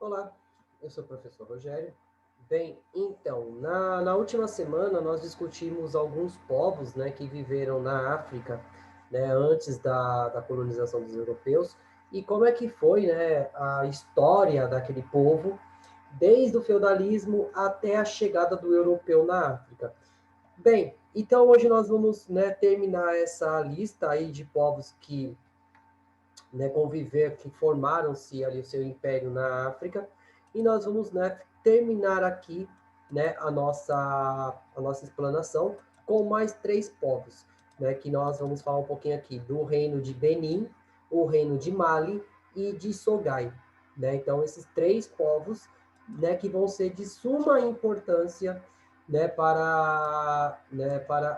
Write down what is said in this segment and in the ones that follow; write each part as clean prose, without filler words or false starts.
Olá, eu sou o professor Rogério. Bem, então, na última semana nós discutimos alguns povos, né, que viveram na África, né, antes da colonização dos europeus, e como é que foi, né, a história daquele povo, desde o feudalismo até a chegada do europeu na África. Bem, então hoje nós vamos, né, terminar essa lista aí de povos que, né, conviver, que formaram-se ali o seu império na África, e nós vamos, né, terminar aqui, né, a nossa explanação com mais três povos, né, que nós vamos falar um pouquinho aqui do reino de Benin, o reino de Mali e de Sogai, né? Então esses três povos, né, que vão ser de suma importância, né, para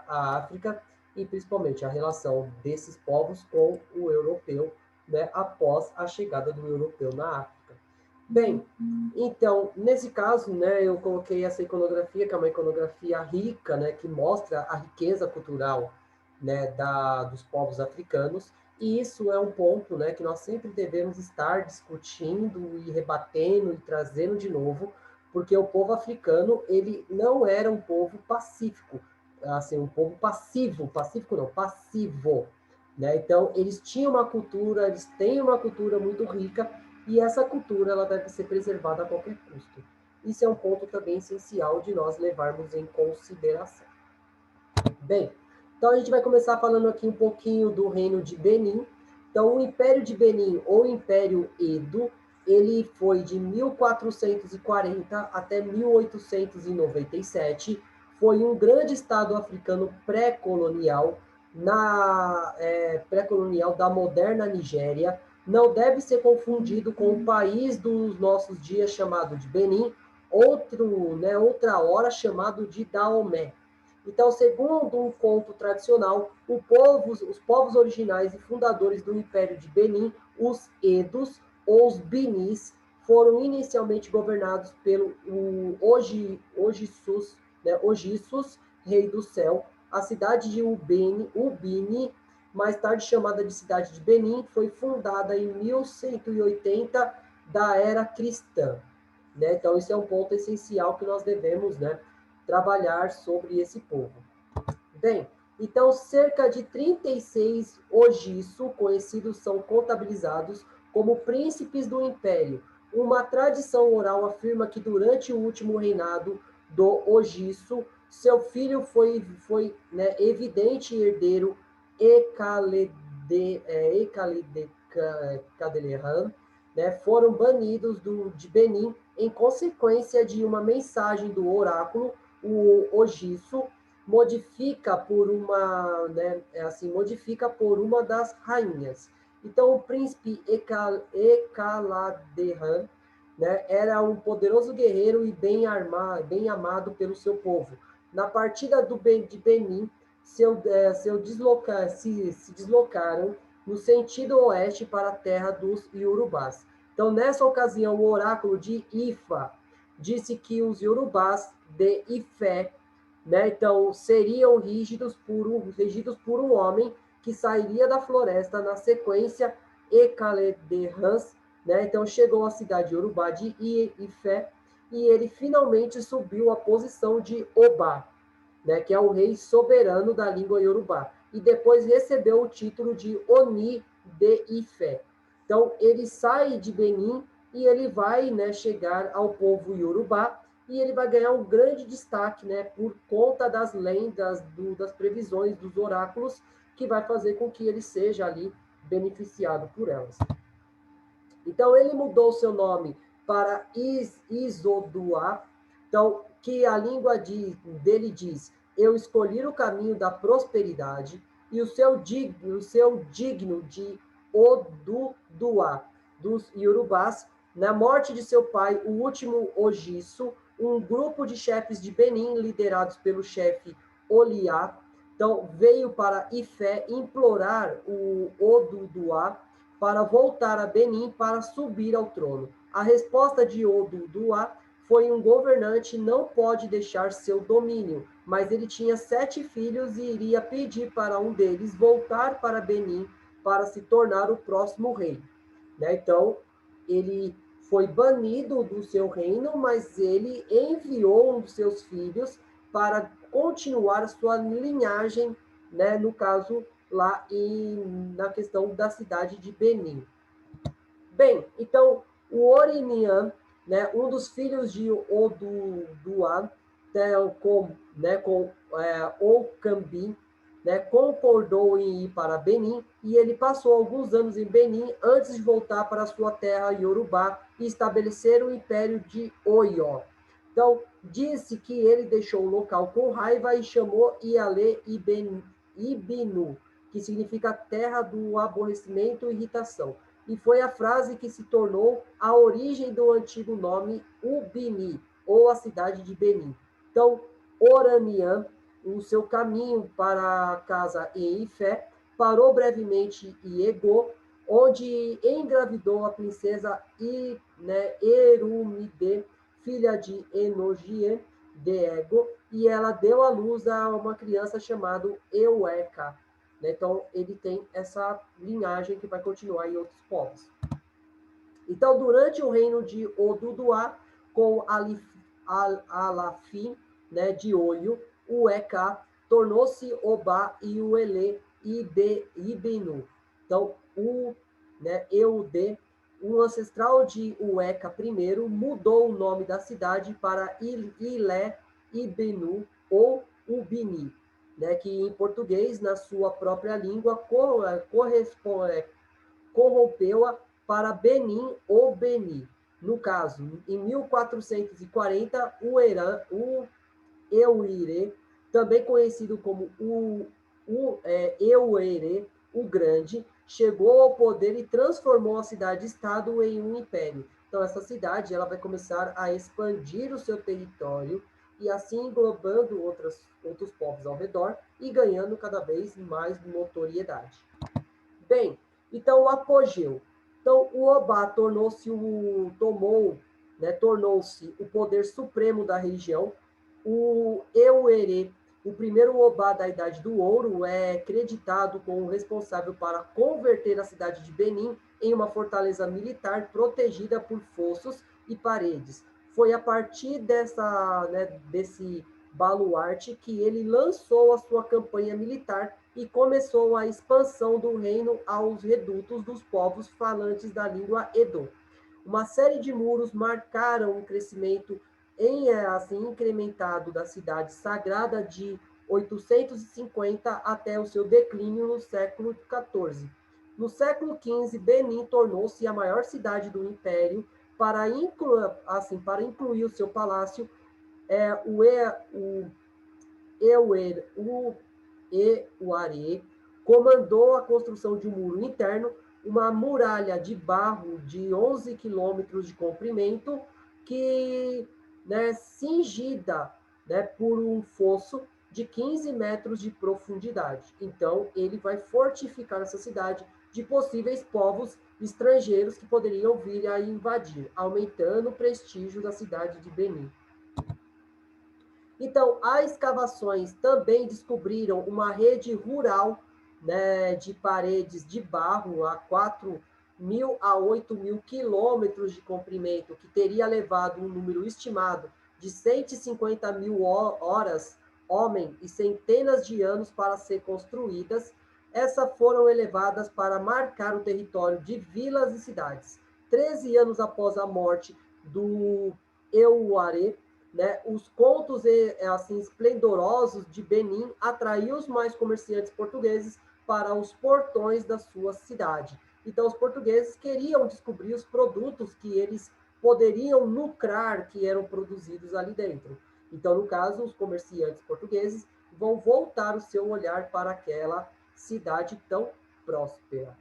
a África e principalmente a relação desses povos com o europeu, né, após a chegada do europeu na África. Bem, então, nesse caso, né, eu coloquei essa iconografia, que é uma iconografia rica, né, que mostra a riqueza cultural, né, dos povos africanos, e isso é um ponto, né, que nós sempre devemos estar discutindo e rebatendo e trazendo de novo, porque o povo africano, ele não era um povo pacífico, assim, um povo passivo, pacífico não, passivo, né? Então, eles tinham uma cultura, eles têm uma cultura muito rica, e essa cultura ela deve ser preservada a qualquer custo. Isso é um ponto também essencial de nós levarmos em consideração. Bem, então a gente vai começar falando aqui um pouquinho do reino de Benin. Então, o Império de Benin, ou Império Edo, ele foi de 1440 até 1897. Foi um grande estado africano pré-colonial, pré-colonial da moderna Nigéria. Não deve ser confundido com o país dos nossos dias chamado de Benin, outra hora chamado de Daomé. Então, segundo um conto tradicional, os povos originais e fundadores do Império de Benin, os Edos, ou os Binis, foram inicialmente governados pelo Ogissus, né, Ogissus, rei do céu. A cidade de Ubini, mais tarde chamada de cidade de Benin, foi fundada em 1180 da era cristã. Né? Então, isso é um ponto essencial que nós devemos, né, trabalhar sobre esse povo. Bem, então cerca de 36 ogisso conhecidos são contabilizados como príncipes do império. Uma tradição oral afirma que durante o último reinado do ogisso, seu filho foi né, evidente herdeiro Ecalede né, foram banidos de Benin em consequência de uma mensagem do oráculo, o ogisso modifica por uma das rainhas. Então, o príncipe Ecaladerran, né, era um poderoso guerreiro e bem amado pelo seu povo. Na partida de Benin, se deslocaram no sentido oeste para a terra dos Iorubás. Então, nessa ocasião, o oráculo de Ifa disse que os Iorubás de Ifé, né, então seriam regidos por um homem que sairia da floresta na sequência Ecalederrans, né, então chegou à cidade de Urubá de Ifé e ele finalmente subiu à posição de Obá, né, que é o rei soberano da língua iorubá, e depois recebeu o título de Oni de Ifé. Então, ele sai de Benin e ele vai, né, chegar ao povo iorubá e ele vai ganhar um grande destaque, né, por conta das lendas, das previsões, dos oráculos, que vai fazer com que ele seja ali beneficiado por elas. Então, ele mudou seu nome para Isoduá, então, que a língua dele diz, eu escolhi o caminho da prosperidade, e o seu digno de Oduduá, dos Iorubás, na morte de seu pai, o último Ogisso, um grupo de chefes de Benin, liderados pelo chefe Oliá, então veio para Ifé implorar o Oduduá para voltar a Benin para subir ao trono. A resposta de Oduduá foi um governante não pode deixar seu domínio, mas ele tinha 7 filhos e iria pedir para um deles voltar para Benin para se tornar o próximo rei. Né? Então, ele foi banido do seu reino, mas ele enviou um dos seus filhos para continuar a sua linhagem, né, no caso lá na questão da cidade de Benin. Bem, então o Orinian, né, um dos filhos de Oduduwa, com Ocambi, né, concordou em ir para Benin e ele passou alguns anos em Benin antes de voltar para sua terra Yorubá e estabelecer o império de Oyo. Então, disse que ele deixou o local com raiva e chamou Iale Ibinu, que significa terra do aborrecimento e irritação. E foi a frase que se tornou a origem do antigo nome Ubini, ou a cidade de Benin. Então, Oranian, o seu caminho para a casa em Ifé, parou brevemente em Ego, onde engravidou a princesa Erumide, filha de Enogie de Ego, e ela deu à luz a uma criança chamada Eueca. Então, ele tem essa linhagem que vai continuar em outros povos. Então, durante o reino de Oduduá, com Alafim, né, de Oio, o Eka tornou-se Obá e o Ele Ibenu. Então, Eude, um ancestral de Ueca I, mudou o nome da cidade para Ilé Ibenu ou Ubini, né, que em português, na sua própria língua, corrompeu-a para Benin ou Beni. No caso, em 1440, o Euire, também conhecido como Euere, o Grande, chegou ao poder e transformou a cidade-estado em um império. Então, essa cidade ela vai começar a expandir o seu território e assim englobando outros povos ao redor e ganhando cada vez mais notoriedade. Bem, então o apogeu. Então, o Obá tornou-se o poder supremo da região. O Euerê, o primeiro Obá da Idade do Ouro, é creditado como responsável para converter a cidade de Benin em uma fortaleza militar protegida por fossos e paredes. Foi a partir desse baluarte que ele lançou a sua campanha militar e começou a expansão do reino aos redutos dos povos falantes da língua Edo. Uma série de muros marcaram o crescimento incrementado da cidade sagrada de 850 até o seu declínio no século XIV. No século XV, Benin tornou-se a maior cidade do império. Para incluir o seu palácio, Euare comandou a construção de um muro interno, uma muralha de barro de 11 quilômetros de comprimento, que, cingida, por um fosso de 15 metros de profundidade. Então, ele vai fortificar essa cidade de possíveis povos estrangeiros que poderiam vir a invadir, aumentando o prestígio da cidade de Benin. Então, as escavações também descobriram uma rede rural, de paredes de barro a 4.000 a 8.000 quilômetros de comprimento, que teria levado um número estimado de 150 mil horas, homem, e centenas de anos para ser construídas. Essas foram elevadas para marcar o território de vilas e cidades. 13 anos após a morte do Euare, os contos esplendorosos de Benin atraíam os mais comerciantes portugueses para os portões da sua cidade. Então, os portugueses queriam descobrir os produtos que eles poderiam lucrar, que eram produzidos ali dentro. Então, no caso, os comerciantes portugueses vão voltar o seu olhar para aquela cidade tão próspera.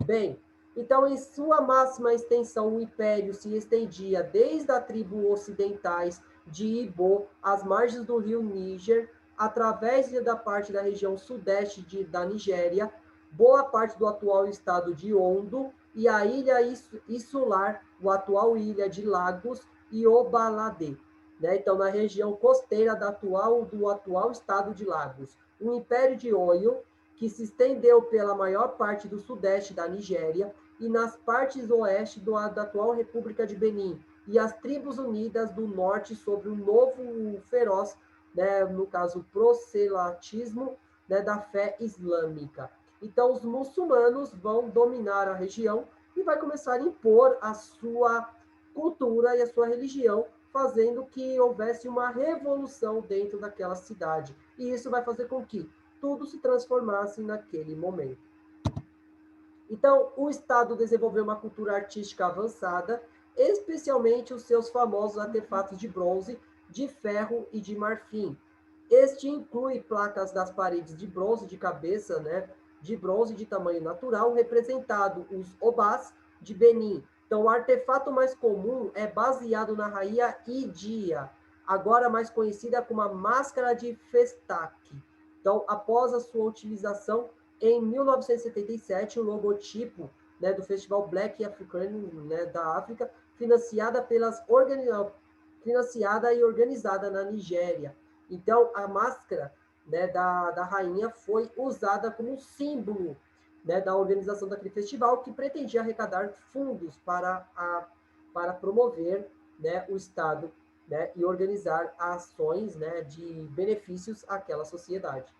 Bem, então, em sua máxima extensão, o império se estendia desde a tribo ocidentais de Ibo, às margens do rio Níger, através da parte da região sudeste da Nigéria, boa parte do atual estado de Ondo, e a ilha insular, o atual ilha de Lagos e Obalade, então na região costeira do atual estado de Lagos. O Império de Oyo, que se estendeu pela maior parte do sudeste da Nigéria e nas partes oeste da atual República de Benin, e as tribos unidas do norte sobre o novo feroz, né, no caso, proselitismo, né, da fé islâmica. Então, os muçulmanos vão dominar a região e vai começar a impor a sua cultura e a sua religião, fazendo que houvesse uma revolução dentro daquela cidade. E isso vai fazer com que tudo se transformasse naquele momento. Então, o Estado desenvolveu uma cultura artística avançada, especialmente os seus famosos artefatos de bronze, de ferro e de marfim. Este inclui placas das paredes de bronze de cabeça, né, de bronze de tamanho natural, representado os obás de Benin. Então, o artefato mais comum é baseado na rainha Idia, agora mais conhecida como a máscara de Festac. Então, após a sua utilização, em 1977, o logotipo, né, do Festival Black African, né, da África, financiada e organizada na Nigéria. Então, a máscara, né, da rainha foi usada como símbolo, né, da organização daquele festival, que pretendia arrecadar fundos para promover, né, o Estado, né, e organizar ações, né, de benefícios àquela sociedade.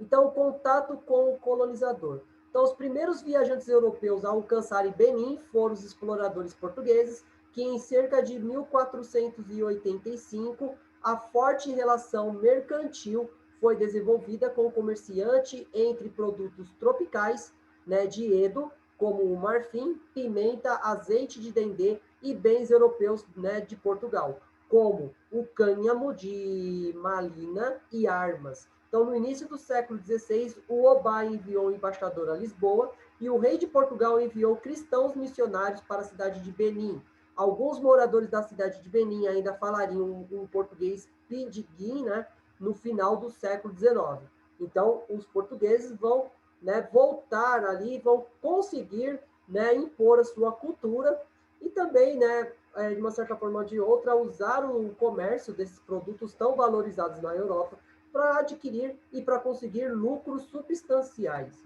Então, o contato com o colonizador. Então, os primeiros viajantes europeus a alcançarem Benin foram os exploradores portugueses, que em cerca de 1485, a forte relação mercantil foi desenvolvida com o comerciante entre produtos tropicais, né, de Edo, como o marfim, pimenta, azeite de dendê e bens europeus, né, de Portugal, como o cânhamo de Malina e armas. Então, no início do século XVI, o Obá enviou um embaixador a Lisboa e o rei de Portugal enviou cristãos missionários para a cidade de Benin. Alguns moradores da cidade de Benin ainda falariam um português pidgin, né, no final do século XIX. Então, os portugueses vão, né, voltar ali, vão conseguir, né, impor a sua cultura e também, né, de uma certa forma ou de outra, usar o comércio desses produtos tão valorizados na Europa para adquirir e para conseguir lucros substanciais.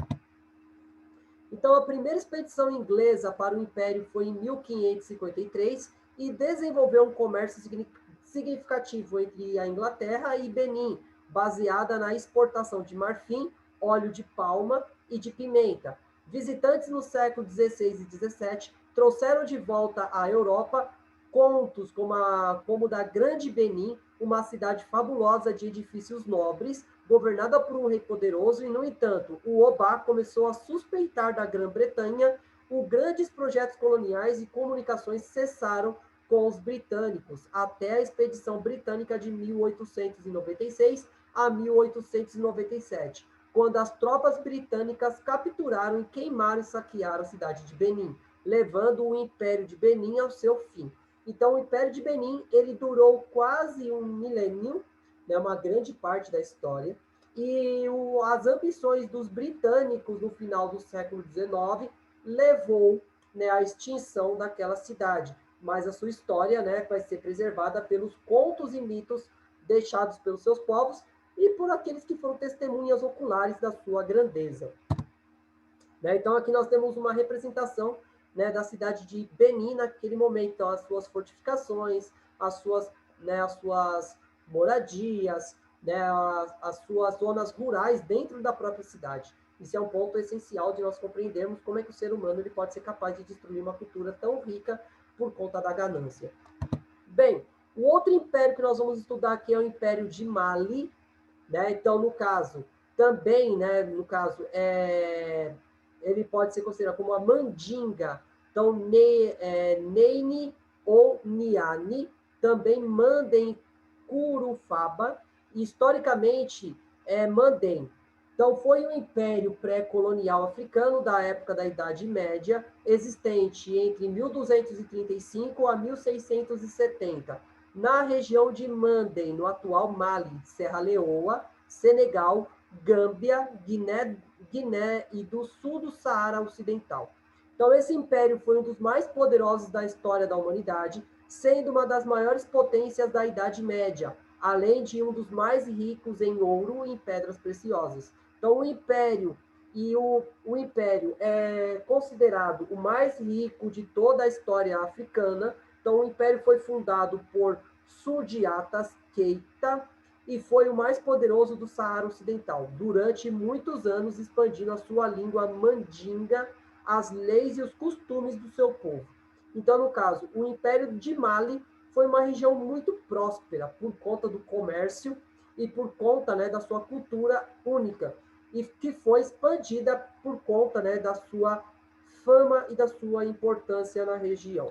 Então, a primeira expedição inglesa para o Império foi em 1553 e desenvolveu um comércio significativo entre a Inglaterra e Benin, baseada na exportação de marfim, óleo de palma e de pimenta. Visitantes no século XVI e XVII trouxeram de volta à Europa contos como o da Grande Benin, uma cidade fabulosa de edifícios nobres, governada por um rei poderoso, e, no entanto, o Obá começou a suspeitar da Grã-Bretanha, os grandes projetos coloniais e comunicações cessaram com os britânicos, até a expedição britânica de 1896 a 1897, quando as tropas britânicas capturaram, queimaram e saquearam a cidade de Benin, levando o Império de Benin ao seu fim. Então, o Império de Benin, ele durou quase um milênio, né, uma grande parte da história, e as ambições dos britânicos no final do século XIX levou, né, à extinção daquela cidade. Mas a sua história, né, vai ser preservada pelos contos e mitos deixados pelos seus povos e por aqueles que foram testemunhas oculares da sua grandeza. Né? Então, aqui nós temos uma representação, né, da cidade de Benin naquele momento, então, as suas fortificações, as suas moradias, né, as suas zonas rurais dentro da própria cidade. Isso é um ponto essencial de nós compreendermos como é que o ser humano ele pode ser capaz de destruir uma cultura tão rica por conta da ganância. Bem, o outro império que nós vamos estudar aqui é o Império de Mali, né? Então, no caso, também, né, ele pode ser considerado como a mandinga. Então, Neine ou Niani também mandem Curufaba, e historicamente Mandem. Então, foi um império pré-colonial africano da época da Idade Média, existente entre 1235 a 1670, na região de Mandem, no atual Mali, Serra Leoa, Senegal, Gâmbia, Guiné e do sul do Saara Ocidental. Então, esse império foi um dos mais poderosos da história da humanidade, sendo uma das maiores potências da Idade Média, além de um dos mais ricos em ouro e em pedras preciosas. Então, o império e o império é considerado o mais rico de toda a história africana. Então, o império foi fundado por Sudiatas Keita e foi o mais poderoso do Saara Ocidental, durante muitos anos expandindo a sua língua mandinga, as leis e os costumes do seu povo. Então, no caso, o Império de Mali foi uma região muito próspera por conta do comércio e por conta, né, da sua cultura única, e que foi expandida por conta, né, da sua fama e da sua importância na região.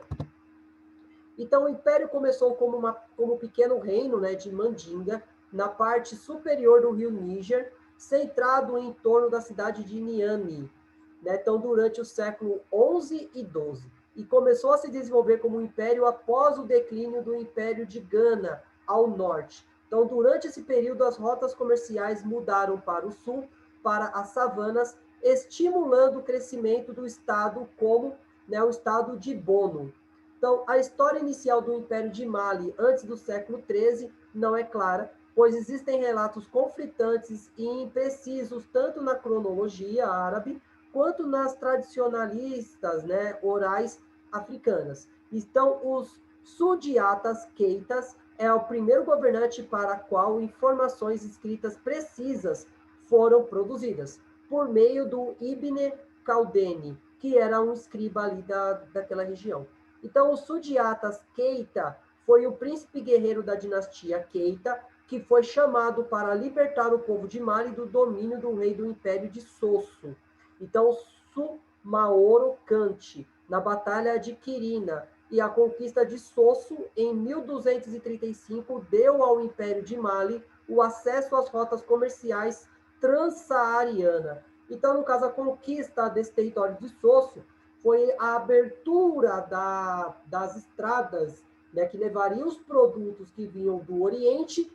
Então, o Império começou como um pequeno reino, né, de Mandinga, na parte superior do rio Níger, centrado em torno da cidade de Niamey, né, então, durante o século XI e XII. E começou a se desenvolver como um império após o declínio do Império de Gana, ao norte. Então, durante esse período, as rotas comerciais mudaram para o sul, para as savanas, estimulando o crescimento do estado como, né, o estado de Bono. Então, a história inicial do Império de Mali, antes do século XIII, não é clara, pois existem relatos conflitantes e imprecisos tanto na cronologia árabe quanto nas tradicionalistas, né, orais africanas. Então, os Sudiatas Keitas é o primeiro governante para qual informações escritas precisas foram produzidas, por meio do Ibn Khaldun, que era um escriba ali daquela região. Então, o Sudiatas Keita foi o príncipe guerreiro da dinastia Keita, que foi chamado para libertar o povo de Mali do domínio do rei do Império de Sosso. Então, Sumaoro Kante, na Batalha de Quirina, e a conquista de Sosso, em 1235, deu ao Império de Mali o acesso às rotas comerciais transsaariana. Então, no caso, a conquista desse território de Sosso foi a abertura das estradas, né, que levariam os produtos que vinham do Oriente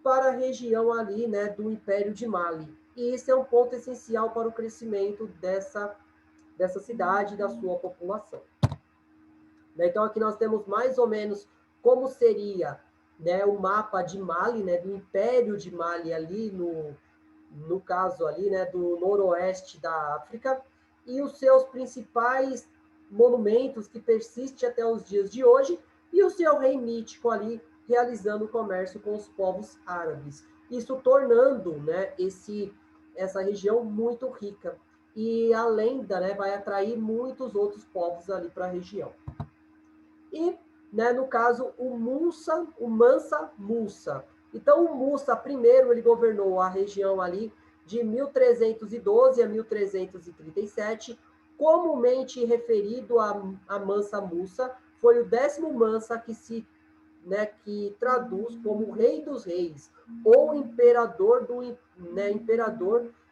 para a região ali, né, do Império de Mali. E isso é um ponto essencial para o crescimento dessa cidade e da sua população. Então, aqui nós temos mais ou menos como seria, né, o mapa de Mali, né, do Império de Mali ali, no caso ali, né, do noroeste da África, e os seus principais monumentos que persistem até os dias de hoje, e o seu rei mítico ali realizando comércio com os povos árabes. Isso tornando, né, essa região muito rica. E a lenda, né, vai atrair muitos outros povos ali para a região. E, né, no caso, o Mansa Musa. Então, o Musa, primeiro, ele governou a região ali de 1312 a 1337, comumente referido a Mansa Musa, foi o 10º Mansa que traduz como Rei dos Reis, ou imperador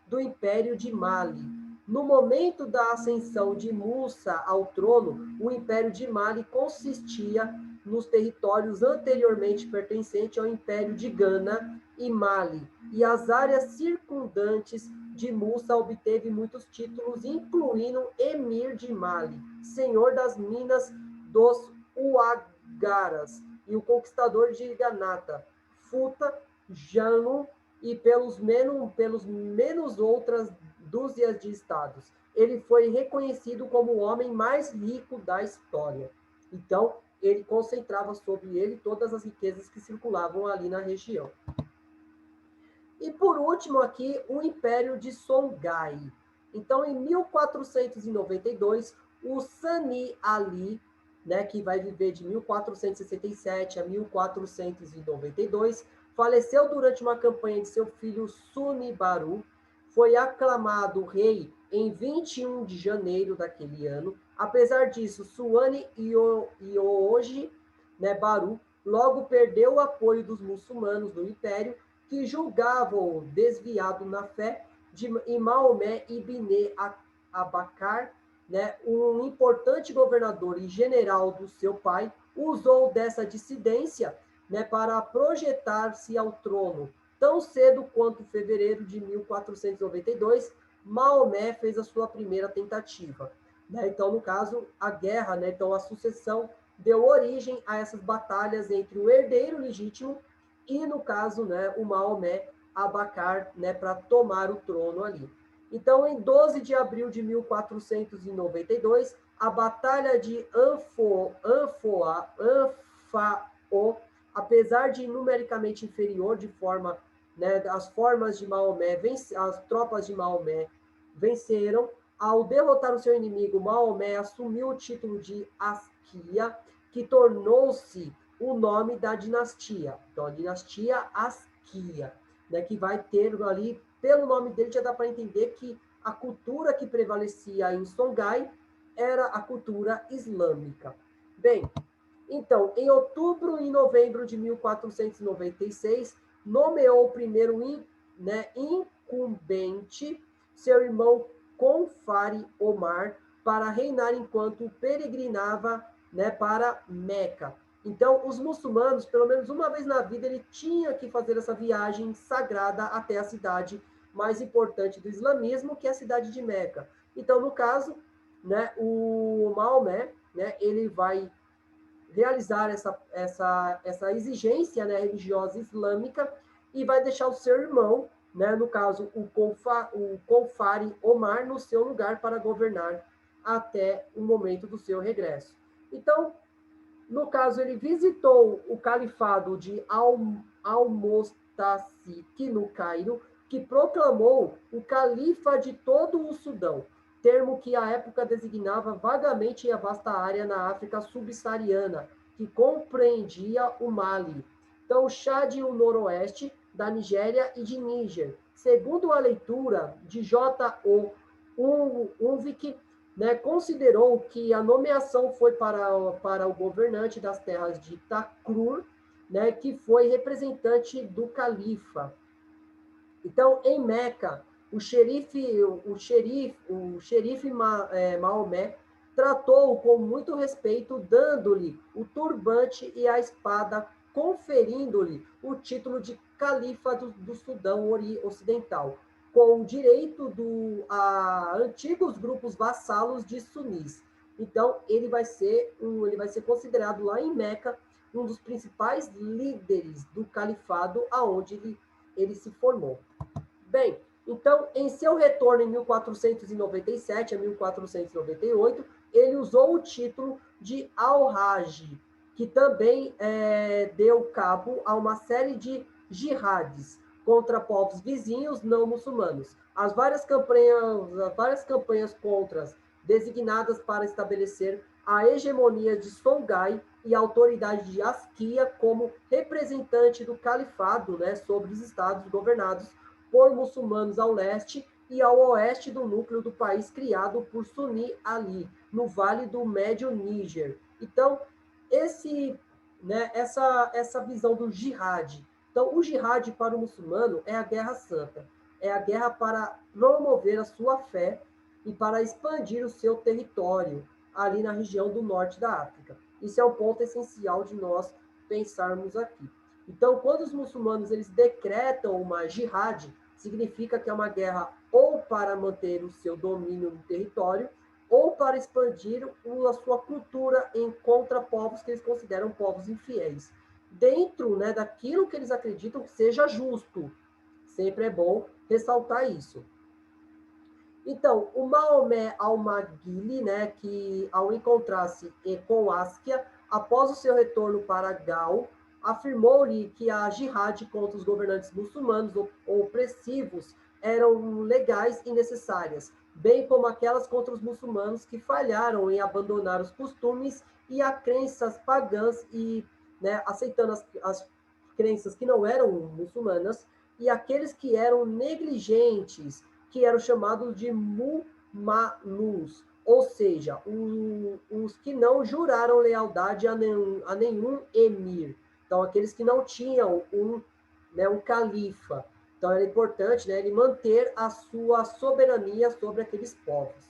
do Império de Mali. No momento da ascensão de Musa ao trono, o Império de Mali consistia nos territórios anteriormente pertencentes ao Império de Gana e Mali, e as áreas circundantes de Musa obteve muitos títulos, incluindo Emir de Mali, Senhor das Minas dos Uagaras, e o conquistador de Ganata, Futa, Jano, e pelos menos outras dúzias de estados. Ele foi reconhecido como o homem mais rico da história. Então, ele concentrava sobre ele todas as riquezas que circulavam ali na região. E por último aqui, o Império de Songhai. Então, em 1492, o Sani Ali, né, que vai viver de 1467 a 1492, faleceu durante uma campanha de seu filho Sunibaru, foi aclamado rei em 21 de janeiro daquele ano. Apesar disso, Suani Ioji, né, Baru, logo perdeu o apoio dos muçulmanos do império, que julgavam desviado na fé, e Maomé ibn Abacar, né, um importante governador e general do seu pai, usou dessa dissidência, né, para projetar-se ao trono. Tão cedo quanto em fevereiro de 1492, Maomé fez a sua primeira tentativa. Né? Então, no caso, a guerra, né, então a sucessão deu origem a essas batalhas entre o herdeiro legítimo e, no caso, né, o Maomé Abacar, né, para tomar o trono ali. Então, em 12 de abril de 1492, a Batalha de Anfao, apesar de numericamente inferior de forma, né, as formas de Maomé, as tropas de Maomé venceram. Ao derrotar o seu inimigo, Maomé assumiu o título de Askia, que tornou-se o nome da dinastia. Então, a dinastia Askia, né, que vai ter ali, pelo nome dele já dá para entender que a cultura que prevalecia em Songhai era a cultura islâmica. Bem, então, em outubro e novembro de 1496, nomeou o primeiro incumbente, seu irmão Confari Omar, para reinar enquanto peregrinava, né, para Meca. Então, os muçulmanos, pelo menos uma vez na vida, ele tinha que fazer essa viagem sagrada até a cidade mais importante do islamismo, que é a cidade de Meca. Então, no caso, né, o Maomé, né, ele vai realizar essa exigência, né, religiosa islâmica e vai deixar o seu irmão, né, no caso o Confari Omar, no seu lugar para governar até o momento do seu regresso. Então, no caso, ele visitou o califado de Al-Mostasik, no Cairo, que proclamou o califa de todo o Sudão, termo que à época designava vagamente a vasta área na África subsaariana, que compreendia o Mali. Então, Chad e o noroeste da Nigéria e de Níger. Segundo a leitura de J.O. Unvik, né, considerou que a nomeação foi para o governante das terras de Takrur, né, que foi representante do califa. Então, em Meca, o xerife Maomé tratou-o com muito respeito, dando-lhe o turbante e a espada, conferindo-lhe o título de califa do Sudão Ocidental, com o direito a antigos grupos vassalos de sunis. Então, ele vai ser considerado lá em Meca um dos principais líderes do califado aonde ele se formou. Bem, então, em seu retorno em 1497 a 1498, ele usou o título de Al-Hajj, que também deu cabo a uma série de jihadis contra povos vizinhos não muçulmanos. As várias campanhas contra designadas para estabelecer a hegemonia de Songhai e a autoridade de Askia como representante do califado, né, sobre os estados governados por muçulmanos ao leste e ao oeste do núcleo do país criado por Suni Ali, no vale do Médio Níger. Então, essa visão do jihad. Então, o jihad para o muçulmano é a guerra santa, é a guerra para promover a sua fé e para expandir o seu território ali na região do norte da África. Isso é um ponto essencial de nós pensarmos aqui. Então, quando os muçulmanos eles decretam uma jihad, significa que é uma guerra ou para manter o seu domínio no território, ou para expandir a sua cultura em contra povos que eles consideram povos infiéis, dentro, né, daquilo que eles acreditam que seja justo. Sempre é bom ressaltar isso. Então, o Maomé al-Maghili, né, que ao encontrar-se com Askia, após o seu retorno para Gal, afirmou-lhe que a jihad contra os governantes muçulmanos opressivos eram legais e necessárias, bem como aquelas contra os muçulmanos que falharam em abandonar os costumes e as crenças pagãs e, né, aceitando as crenças que não eram muçulmanas, e aqueles que eram negligentes, que eram chamados de mumanus, ou seja, os que não juraram lealdade a nenhum emir. Então, aqueles que não tinham um califa. Então, era importante, né, ele manter a sua soberania sobre aqueles povos.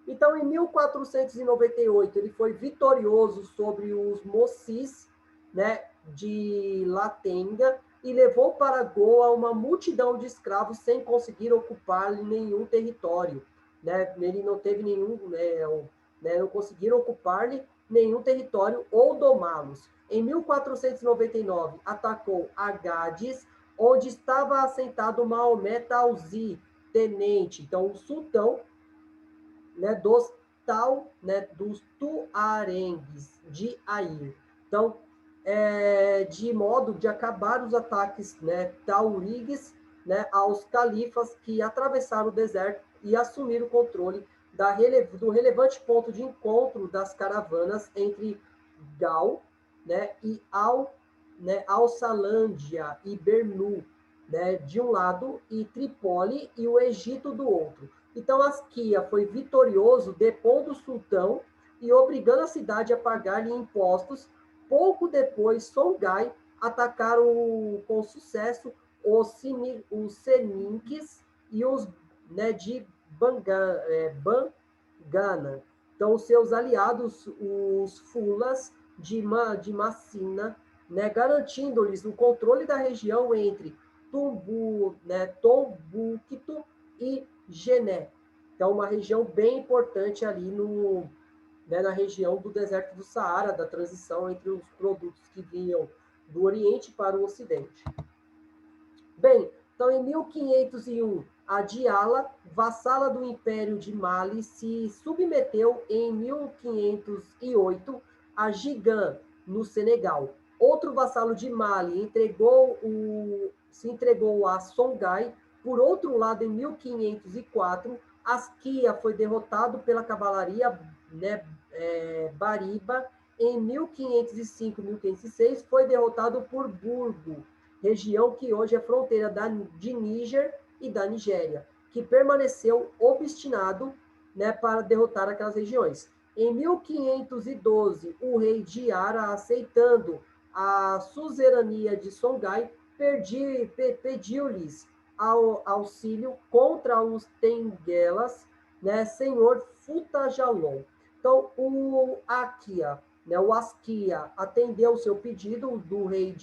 Então, em 1498, ele foi vitorioso sobre os mocis, né, de Latenga, e levou para Goa uma multidão de escravos sem conseguir ocupar nenhum território. Né? Ele não teve nenhum, não conseguiram ocupar-lhe nenhum território ou domá-los. Em 1499, atacou Agades, onde estava assentado Maomé Tauzi, tenente. Então, o sultão, né, dos tuarengues de Air. Então, de modo de acabar os ataques, né, taurigues, né, aos califas que atravessaram o deserto e assumiram o controle do relevante ponto de encontro das caravanas entre Gal, né, e Alçalândia e Bernu, né, de um lado, e Trípoli e o Egito do outro. Então, Asquia foi vitorioso, depondo o sultão e obrigando a cidade a pagar-lhe impostos. Pouco depois, Songhai atacaram com sucesso os Seninques e os, né, de Bangana. Então, seus aliados, os Fulas de Massina, né, garantindo-lhes o controle da região entre Tombucto e Gené. Então, uma região bem importante ali na região do deserto do Saara, da transição entre os produtos que vinham do Oriente para o Ocidente. Bem, então em 1501, a Diala, vassala do Império de Mali, se submeteu em 1508 a Gigã, no Senegal. Outro vassalo de Mali se entregou a Songhai. Por outro lado, em 1504, Asquia foi derrotado pela cavalaria, né, Bariba. Em 1505 e 1506, foi derrotado por Burgo, região que hoje é fronteira de Níger e da Nigéria, que permaneceu obstinado, né, para derrotar aquelas regiões. Em 1512, o rei Diara, aceitando a suzerania de Songhai, pediu-lhes auxílio contra os Tenguelas, né, senhor Futajalon. Então, o Asquia atendeu o seu pedido do rei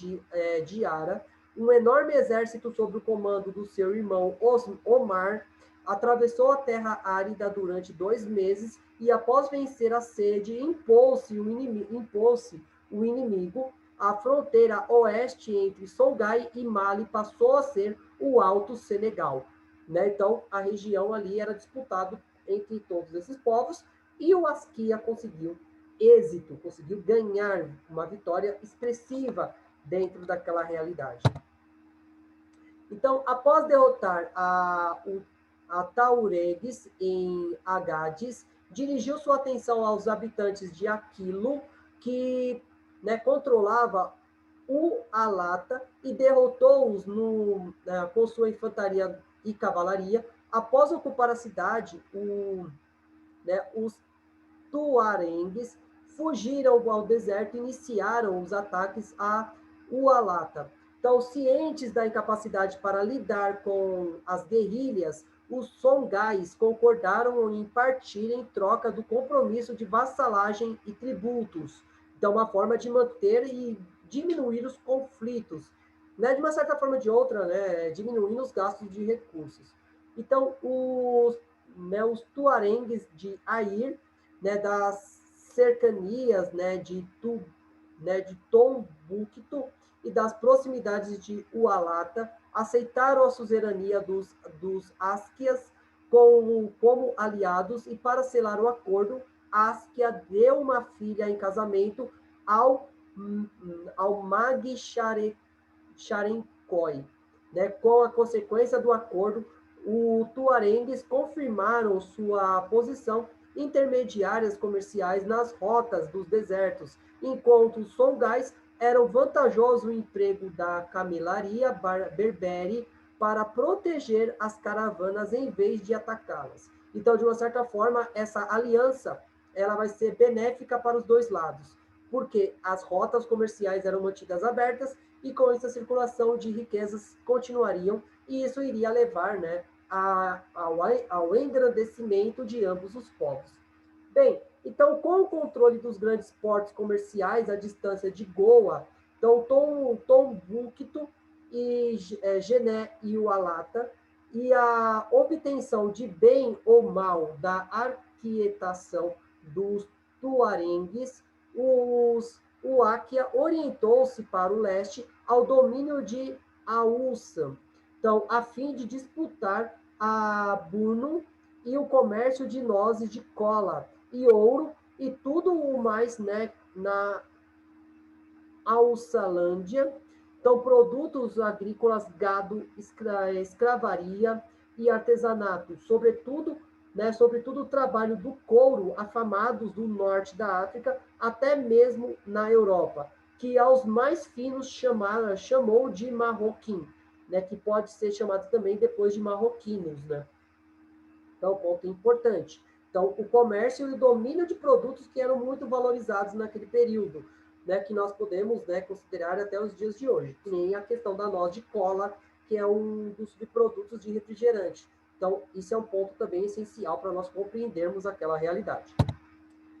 de Ara. Um enorme exército sob o comando do seu irmão Omar atravessou a terra árida durante 2 meses e, após vencer a sede, impôs-se o inimigo. A fronteira oeste entre Songhai e Mali passou a ser o Alto Senegal. Né? Então, a região ali era disputada entre todos esses povos e o Asquia conseguiu êxito, conseguiu ganhar uma vitória expressiva dentro daquela realidade. Então, após derrotar a Tauregues em Agades, dirigiu sua atenção aos habitantes de Aquilo, que, né, controlava o Alata, e derrotou-os com sua infantaria e cavalaria. Após ocupar a cidade, os tuarengues fugiram ao deserto e iniciaram os ataques a Ualata. Então, cientes da incapacidade para lidar com as guerrilhas, os Songhais concordaram em partir em troca do compromisso de vassalagem e tributos. Então, uma forma de manter e diminuir os conflitos, né? De uma certa forma ou de outra, né? Diminuindo os gastos de recursos. Então, os tuarengues de Air, né, das cercanias, né, de Tombucto e das proximidades de Ualata, aceitaram a suzerania dos Asquias como aliados, e para selar o acordo, Asquia deu uma filha em casamento ao Mag Charenkoi. Né? Com a consequência do acordo, os tuarengues confirmaram sua posição intermediárias comerciais nas rotas dos desertos, enquanto os Songhais eram vantajoso o emprego da camelaria berbere para proteger as caravanas em vez de atacá-las. Então, de uma certa forma, essa aliança ela vai ser benéfica para os dois lados, porque as rotas comerciais eram mantidas abertas e com isso a circulação de riquezas continuariam, e isso iria levar, né, ao engrandecimento de ambos os povos. Bem, então, com o controle dos grandes portos comerciais à distância de Goa, então Tombucto e Gené e Ualata, e a obtenção de bem ou mal da arquietação dos tuarengues, o Áquia orientou-se para o leste ao domínio de Aússa, então, a fim de disputar a Burnum e o comércio de nozes de cola e ouro e tudo o mais, né, na Alçalândia. Então, produtos agrícolas, gado, escravaria e artesanato, sobretudo o trabalho do couro, afamados do norte da África, até mesmo na Europa, que aos mais finos chamou de marroquim, né, que pode ser chamado também depois de marroquinos, né? Então, ponto importante. Então, o comércio e o domínio de produtos que eram muito valorizados naquele período, né, que nós podemos, né, considerar até os dias de hoje. Nem a questão da noz de cola, que é um dos subprodutos de refrigerante. Então, isso é um ponto também essencial para nós compreendermos aquela realidade.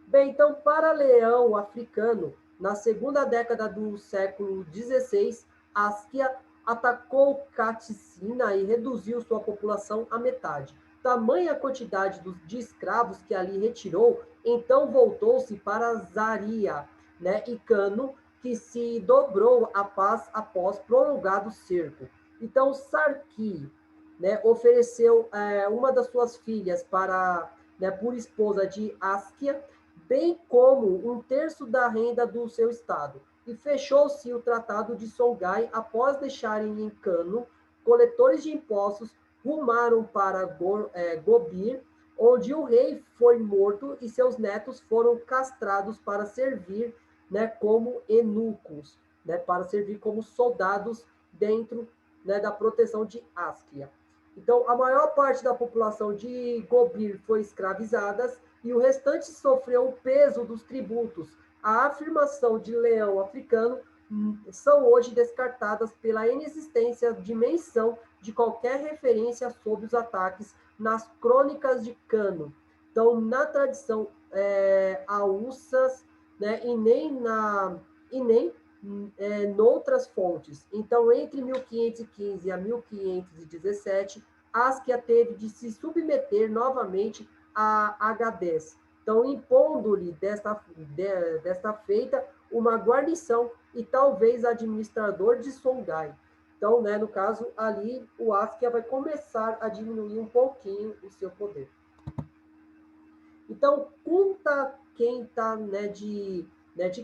Bem, então, para Leão africano, na segunda década do século XVI, Askia atacou Caticina e reduziu sua população à metade. Tamanha quantidade de escravos que ali retirou, então voltou-se para Zaria, né, e Cano, que se dobrou à paz após prolongado cerco. Então, Sarki, né, ofereceu uma das suas filhas para, né, por esposa de Askia, bem como um terço da renda do seu estado. E fechou-se o Tratado de Songhai após deixarem em Cano, coletores de impostos rumaram para Gobir, onde o rei foi morto e seus netos foram castrados para servir, né, como eunucos, né, para servir como soldados dentro, né, da proteção de Askia. Então, a maior parte da população de Gobir foi escravizada e o restante sofreu o peso dos tributos. A afirmação de leão africano são hoje descartadas pela inexistência de menção de qualquer referência sobre os ataques nas crônicas de Cano. Então, na tradição Aussas, né, e nem noutras fontes. Então, entre 1515 a 1517, Askia teve de se submeter novamente a Agadez. Então, impondo-lhe desta feita uma guarnição e talvez administrador de Songhai. Então, né, no caso, ali o Askia vai começar a diminuir um pouquinho o seu poder. Então, Kunta Kenta, né, de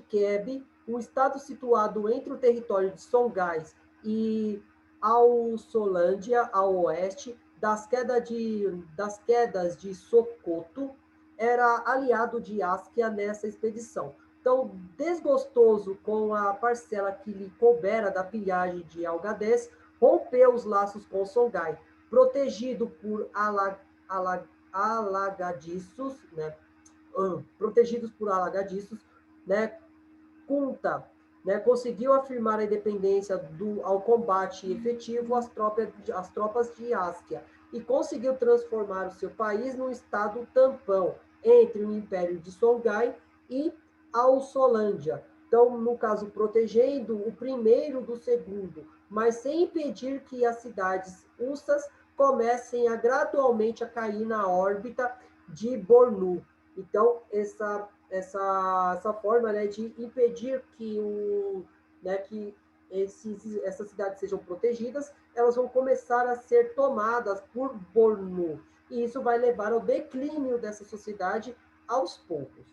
Keb, um estado situado entre o território de Songhai e Alçolândia, ao oeste, das quedas de Sokoto, era aliado de Askia nessa expedição. Então, desgostoso com a parcela que lhe coubera da pilhagem de Algadez, rompeu os laços com Songhai, protegido por alagadiços, né, protegidos por alagadiços, né, Kunta, né, conseguiu afirmar a independência ao combate efetivo às tropas de Askia e conseguiu transformar o seu país num estado tampão entre o Império de Songhai e Alçolândia. Então, no caso, protegendo o primeiro do segundo, mas sem impedir que as cidades ussas comecem a gradualmente a cair na órbita de Bornu. Então, essa forma, né, de impedir que essas cidades sejam protegidas, elas vão começar a ser tomadas por Bornu. E isso vai levar ao declínio dessa sociedade aos poucos.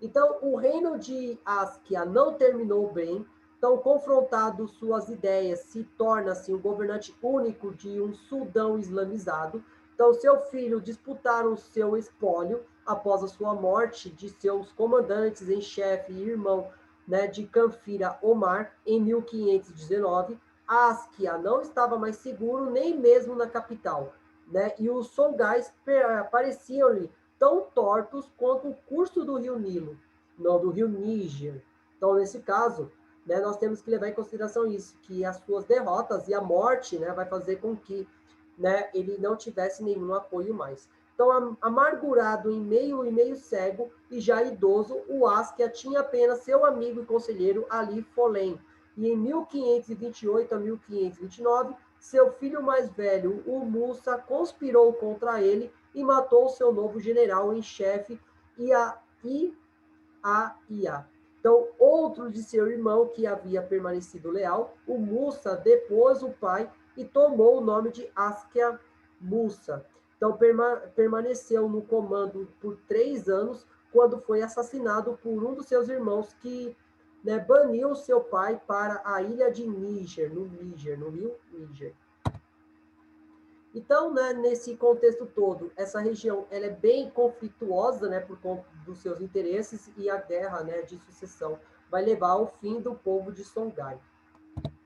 Então, o reino de Askia não terminou bem. Então, confrontado suas ideias, se torna-se um governante único de um Sudão islamizado. Então, seu filho disputaram seu espólio após a sua morte de seus comandantes em chefe e irmão, né, de Canfira Omar, em 1519. Askia não estava mais seguro nem mesmo na capital, né, e os Songais pareciam-lhe tão tortos quanto o curso do rio Nilo, não, do rio Níger. Então, nesse caso, né, nós temos que levar em consideração isso, que as suas derrotas e a morte, né, vai fazer com que, né, ele não tivesse nenhum apoio mais. Então, amargurado em meio cego e já idoso, o Askia tinha apenas seu amigo e conselheiro Ali Folem. E em 1528 a 1529, seu filho mais velho, o Musa, conspirou contra ele e matou seu novo general em chefe, Ia. Então, outro de seu irmão que havia permanecido leal, o Musa, depôs o pai e tomou o nome de Askia Musa. Então, permaneceu no comando por 3 anos, quando foi assassinado por um dos seus irmãos que, né, baniu seu pai para a ilha de Níger, no rio Níger. Então, né, nesse contexto todo, essa região ela é bem conflituosa, né, por conta dos seus interesses, e a guerra, né, de sucessão vai levar ao fim do povo de Songhai.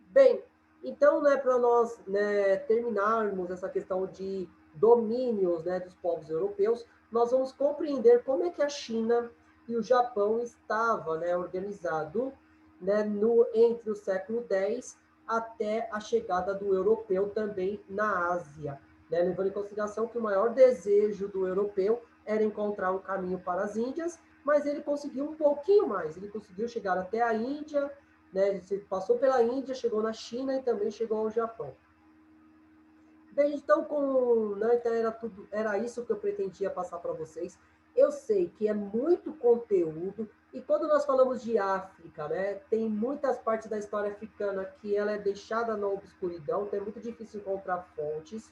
Bem, então, né, para nós, né, terminarmos essa questão de domínios, né, dos povos europeus, nós vamos compreender como é que a China e o Japão estavam, né, organizado, né, entre o século X até a chegada do europeu também na Ásia, né, levando em consideração que o maior desejo do europeu era encontrar um caminho para as Índias, mas ele conseguiu um pouquinho mais, ele conseguiu chegar até a Índia, né? Ele passou pela Índia, chegou na China e também chegou ao Japão. Bem, então, né, então era isso que eu pretendia passar para vocês. Eu sei que é muito conteúdo, e quando nós falamos de África, né, tem muitas partes da história africana que ela é deixada na obscuridão, então é muito difícil encontrar fontes.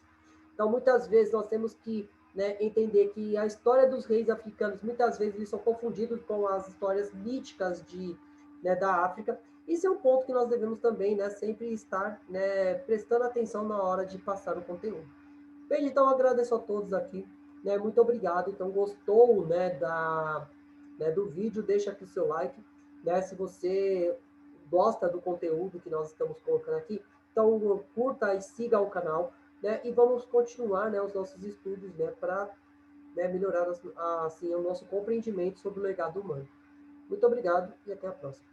Então, muitas vezes, nós temos que, né, entender que a história dos reis africanos, muitas vezes, eles são confundidos com as histórias míticas né, da África. Isso é um ponto que nós devemos também, né, sempre estar, né, prestando atenção na hora de passar o conteúdo. Bem, então, agradeço a todos aqui. Né, muito obrigado. Então, gostou, né, né, do vídeo, deixa aqui o seu like. Né, se você gosta do conteúdo que nós estamos colocando aqui, então curta e siga o canal. Né, e vamos continuar, né, os nossos estudos, né, para, né, melhorar assim, o nosso compreendimento sobre o legado humano. Muito obrigado e até a próxima.